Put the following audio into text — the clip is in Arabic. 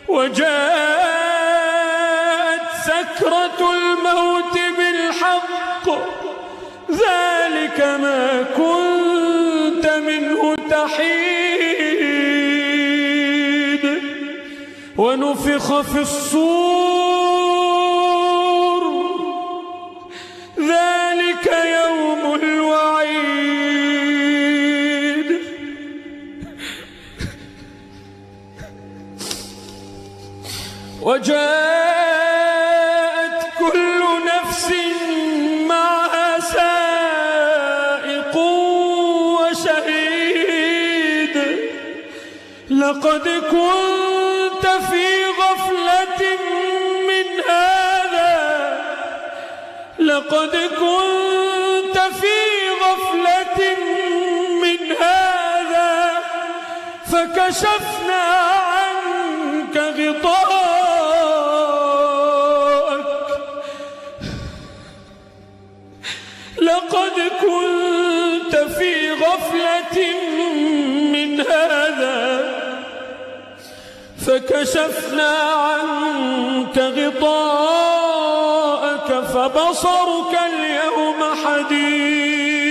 وجاءت سكرة الموت بالحق ذلك ما كنت منه تحيد ونفخ في الصور ذلك يوم الوعيد وجاءت كل نفس معها سائق وشهيد لقد كنت في غفلة من هذا لقد كنت في غفلة من هذا فكشفنا عنك غطاءك لقد كنت في غفلة من هذا فكشفنا عنك غطاءك فبصرك اليوم حديد